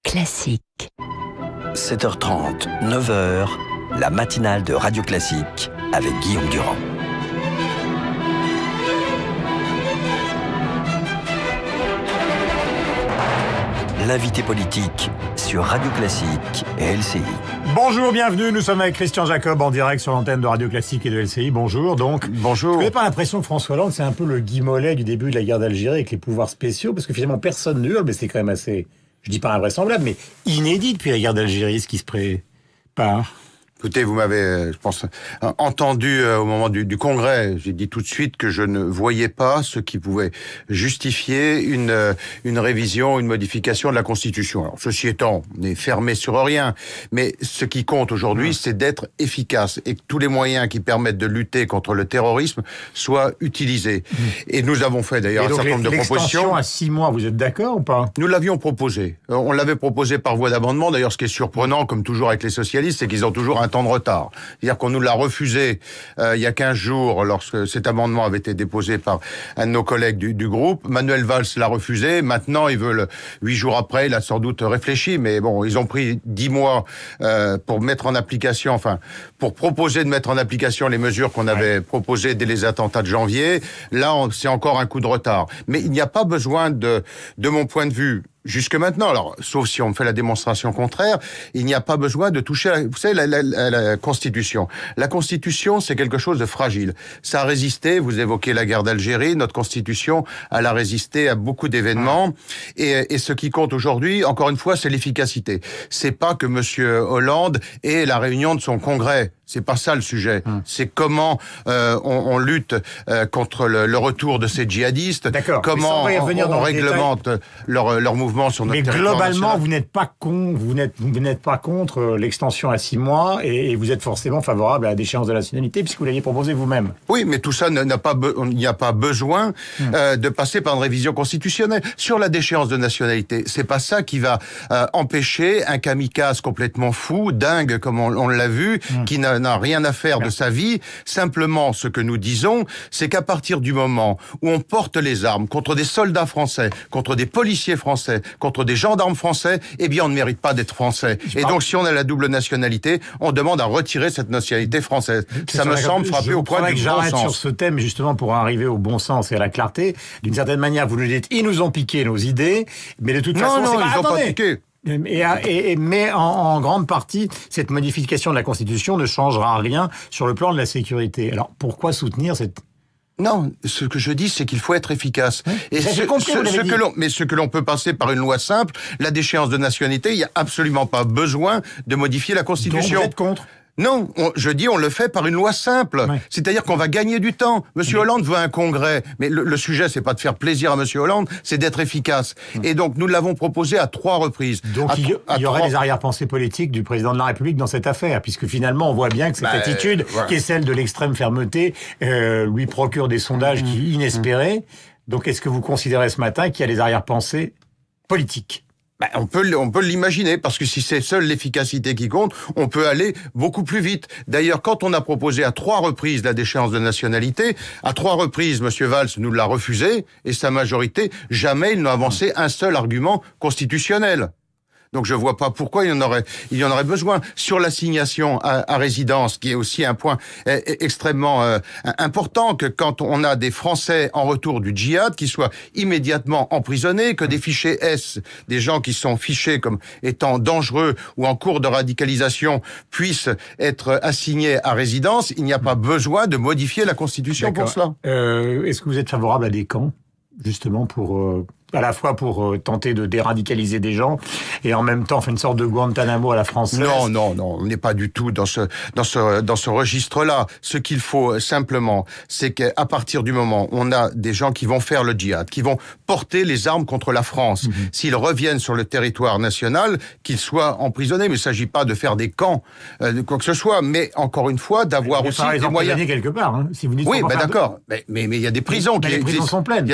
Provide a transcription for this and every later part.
Classique. 7h30, 9h, la matinale de Radio Classique avec Guillaume Durand. L'invité politique sur Radio Classique et LCI. Bonjour, bienvenue, nous sommes avec Christian Jacob en direct sur l'antenne de Radio Classique et de LCI. Bonjour, donc. Bonjour. Vous n'avez pas l'impression que François Hollande, c'est un peu le Guy Mollet du début de la guerre d'Algérie avec les pouvoirs spéciaux, parce que finalement personne ne hurle, mais c'est quand même assez, je dis pas invraisemblable, mais inédit depuis la guerre d'Algérie, ce qui se prépare. Écoutez, vous m'avez, je pense, entendu au moment du congrès. J'ai dit tout de suite que je ne voyais pas ce qui pouvait justifier une révision, une modification de la Constitution. Alors, ceci étant, on n'est fermé sur rien, mais ce qui compte aujourd'hui, c'est d'être efficace et que tous les moyens qui permettent de lutter contre le terrorisme soient utilisés. Et nous avons fait d'ailleurs un certain nombre de propositions. L'extension à 6 mois, vous êtes d'accord ou pas? Nous l'avions proposé. On l'avait proposé par voie d'amendement. D'ailleurs, ce qui est surprenant, comme toujours avec les socialistes, c'est qu'ils ont toujours un temps de retard. C'est-à-dire qu'on nous l'a refusé il y a 15 jours lorsque cet amendement avait été déposé par un de nos collègues du groupe. Manuel Valls l'a refusé. Maintenant, ils veulent 8 jours après. Il a sans doute réfléchi, mais bon, ils ont pris 10 mois pour mettre en application, enfin, pour proposer de mettre en application les mesures qu'on avait proposées dès les attentats de janvier. Là, c'est encore un coup de retard. Mais il n'y a pas besoin de mon point de vue, jusque maintenant, alors, sauf si on me fait la démonstration contraire, il n'y a pas besoin de toucher, vous savez, la Constitution. La Constitution, c'est quelque chose de fragile. Ça a résisté, vous évoquez la guerre d'Algérie, notre Constitution, elle a résisté à beaucoup d'événements, et ce qui compte aujourd'hui, encore une fois, c'est l'efficacité. C'est pas que Monsieur Hollande ait la réunion de son congrès. C'est pas ça le sujet. C'est comment on lutte contre le retour de ces djihadistes. D'accord. Comment on réglemente leur mouvement sur notre territoire globalement, national. vous n'êtes pas contre l'extension à 6 mois et vous êtes forcément favorable à la déchéance de la nationalité puisque vous l'aviez proposé vous-même. Oui, mais tout ça il n'y a pas besoin de passer par une révision constitutionnelle. Sur la déchéance de nationalité, c'est pas ça qui va empêcher un kamikaze complètement fou, dingue comme on l'a vu, qui n'a rien à faire de sa vie. Simplement, ce que nous disons, c'est qu'à partir du moment où on porte les armes contre des soldats français, contre des policiers français, contre des gendarmes français, eh bien, on ne mérite pas d'être français. Et donc, si on a la double nationalité, on demande à retirer cette nationalité française. Ça me semble frapper au coin du bon j'arrête sens. sur ce thème, justement, pour arriver au bon sens et à la clarté. D'une certaine manière, vous nous dites, ils nous ont piqué nos idées, mais de toute façon, Non, ils n'ont pas piqué. Mais en grande partie, cette modification de la Constitution ne changera rien sur le plan de la sécurité. Alors, pourquoi soutenir cette... Non, ce que je dis, c'est qu'il faut être efficace. Et j'ai compris, ce que l'on peut passer par une loi simple, la déchéance de nationalité, il n'y a absolument pas besoin de modifier la Constitution. Donc vous êtes contre ? Non, je dis on le fait par une loi simple. Ouais. C'est-à-dire qu'on va gagner du temps. Monsieur Hollande veut un congrès, mais le sujet c'est pas de faire plaisir à Monsieur Hollande, c'est d'être efficace. Et donc nous l'avons proposé à 3 reprises. Donc il y aurait des arrière-pensées politiques du président de la République dans cette affaire, puisque finalement on voit bien que cette attitude, qui est celle de l'extrême fermeté, lui procure des sondages inespérés. Donc est-ce que vous considérez ce matin qu'il y a des arrière-pensées politiques ? On peut l'imaginer, parce que si c'est seule l'efficacité qui compte, on peut aller beaucoup plus vite. D'ailleurs, quand on a proposé à 3 reprises la déchéance de nationalité, à 3 reprises, M. Valls nous l'a refusé, et sa majorité, jamais il n'a avancé un seul argument constitutionnel. Donc je vois pas pourquoi il y en aurait besoin. Sur l'assignation à résidence, qui est aussi un point extrêmement important, que quand on a des Français en retour du djihad, qui soient immédiatement emprisonnés, que des fichiers S, des gens qui sont fichés comme étant dangereux ou en cours de radicalisation, puissent être assignés à résidence, il n'y a pas besoin de modifier la Constitution pour cela. Est-ce que vous êtes favorable à des camps, justement, pour... à la fois pour tenter de déradicaliser des gens et en même temps faire une sorte de Guantanamo à la française? Non, on n'est pas du tout dans ce registre-là. Ce qu'il faut simplement, c'est qu'à partir du moment où on a des gens qui vont faire le djihad, qui vont porter les armes contre la France, s'ils reviennent sur le territoire national, qu'ils soient emprisonnés. Mais il ne s'agit pas de faire des camps, de quoi que ce soit, mais encore une fois, d'avoir aussi des moyens. Quelque part, hein, si vous dites. Oui, d'accord. Mais il y a des prisons les prisons sont pleines.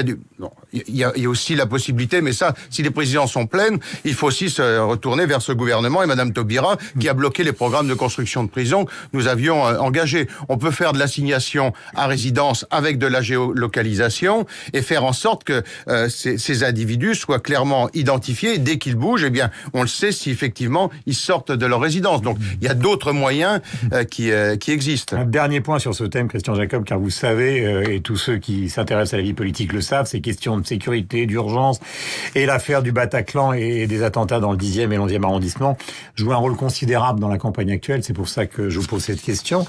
Il y a aussi la possibilité, mais ça, si les présidences sont pleines, il faut aussi se retourner vers ce gouvernement et Madame Taubira qui a bloqué les programmes de construction de prisons que nous avions engagés. On peut faire de l'assignation à résidence avec de la géolocalisation et faire en sorte que ces individus soient clairement identifiés. Dès qu'ils bougent, eh bien, on le sait si effectivement ils sortent de leur résidence. Donc, il y a d'autres moyens qui existent. Un dernier point sur ce thème, Christian Jacob, car vous savez, et tous ceux qui s'intéressent à la vie politique le savent, ces questions de sécurité, d'urgence, et l'affaire du Bataclan et des attentats dans le 10e et 11e arrondissement jouent un rôle considérable dans la campagne actuelle. C'est pour ça que je vous pose cette question.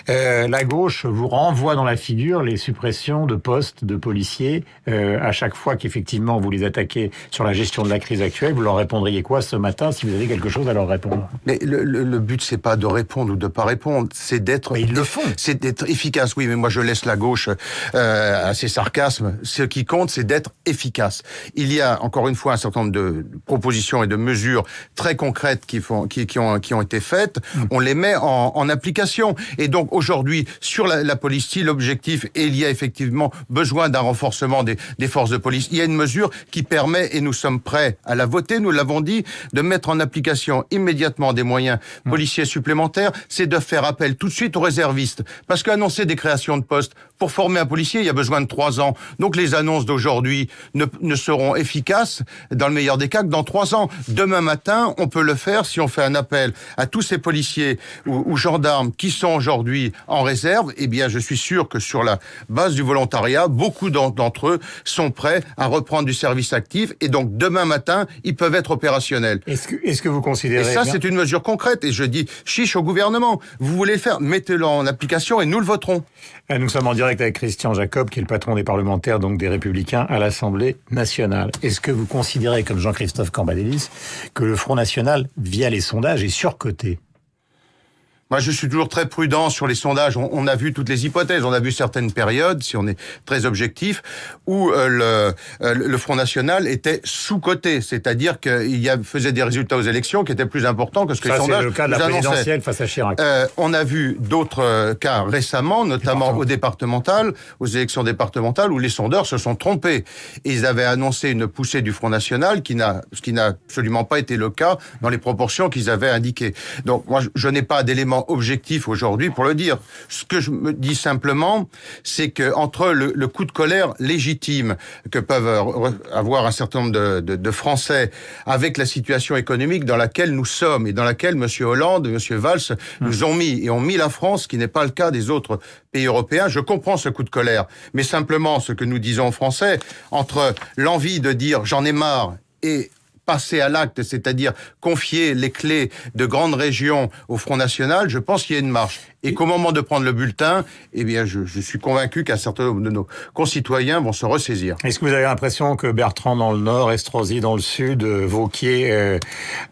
La gauche vous renvoie dans la figure les suppressions de postes de policiers à chaque fois qu'effectivement vous les attaquez sur la gestion de la crise actuelle. Vous leur répondriez quoi ce matin si vous avez quelque chose à leur répondre? Mais le but, c'est pas de répondre ou de pas répondre, c'est d'être... Mais ils le font. C'est d'être efficace. Oui, mais moi je laisse la gauche à ses sarcasmes. Ce qui compte, c'est d'être efficace. Il y a encore une fois un certain nombre de propositions et de mesures très concrètes qui ont été faites. On les met en application. Et donc aujourd'hui, sur la police, si l'objectif, et il y a effectivement besoin d'un renforcement des forces de police, il y a une mesure qui permet, et nous sommes prêts à la voter, nous l'avons dit, de mettre en application immédiatement des moyens policiers supplémentaires, c'est de faire appel tout de suite aux réservistes. Parce qu'annoncer des créations de postes, pour former un policier, il y a besoin de 3 ans. Donc les annonces d'aujourd'hui ne seront efficaces, dans le meilleur des cas, que dans 3 ans. Demain matin, on peut le faire si on fait un appel à tous ces policiers ou gendarmes qui sont aujourd'hui en réserve. Eh bien, je suis sûr que sur la base du volontariat, beaucoup d'entre eux sont prêts à reprendre du service actif. Et donc, demain matin, ils peuvent être opérationnels. Est-ce que vous considérez... Et ça, c'est une mesure concrète. Et je dis, chiche au gouvernement. Vous voulez le faire, mettez-le en application et nous le voterons. Nous sommes en direct avec Christian Jacob, qui est le patron des parlementaires, donc des Républicains, à l'Assemblée nationale. Est-ce que vous considérez, comme Jean-Christophe Cambadélis, que le Front National, via les sondages, est surcoté ? Moi, je suis toujours très prudent sur les sondages. On a vu toutes les hypothèses. On a vu certaines périodes, si on est très objectif, où le Front National était sous-coté. C'est-à-dire qu'il faisait des résultats aux élections qui étaient plus importants que ce que les sondages c'est le cas de la présidentielle face à Chirac. On a vu d'autres cas récemment, notamment aux élections départementales, où les sondeurs se sont trompés. Et ils avaient annoncé une poussée du Front National, ce qui n'a absolument pas été le cas dans les proportions qu'ils avaient indiquées. Donc, moi, je n'ai pas d'éléments objectif aujourd'hui pour le dire. Ce que je me dis simplement, c'est que entre le coup de colère légitime que peuvent avoir un certain nombre de Français avec la situation économique dans laquelle nous sommes et dans laquelle M. Hollande et M. Valls nous ont mis et ont mis la France, ce qui n'est pas le cas des autres pays européens, je comprends ce coup de colère. Mais simplement, ce que nous disons aux Français, entre l'envie de dire j'en ai marre et passer à l'acte, c'est-à-dire confier les clés de grandes régions au Front National, je pense qu'il y a une marche. Et qu'au moment de prendre le bulletin, eh bien, je suis convaincu qu'un certain nombre de nos concitoyens vont se ressaisir. Est-ce que vous avez l'impression que Bertrand dans le Nord, Estrosi dans le Sud, Wauquiez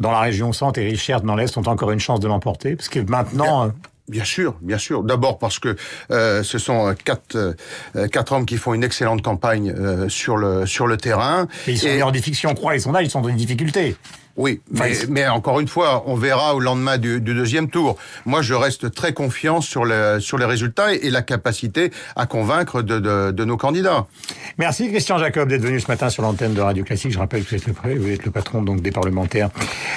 dans la région Centre et Richert dans l'Est ont encore une chance de l'emporter? Parce que maintenant... Bien sûr. D'abord parce que ce sont quatre hommes qui font une excellente campagne sur le terrain. Et ils sont en difficulté. Si on croit les sondages, ils sont dans une difficulté. Oui, mais encore une fois, on verra au lendemain du deuxième tour. Moi, je reste très confiant sur les résultats et la capacité à convaincre de nos candidats. Merci Christian Jacob d'être venu ce matin sur l'antenne de Radio Classique. Je rappelle que vous êtes le patron donc des parlementaires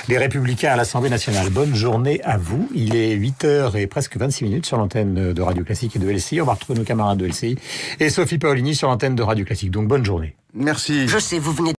des Républicains à l'Assemblée nationale. Bonne journée à vous. Il est 8h et presque 26 minutes sur l'antenne de Radio Classique et de LCI. On va retrouver nos camarades de LCI et Sophie Paolini sur l'antenne de Radio Classique. Donc bonne journée. Merci. Je sais, vous venez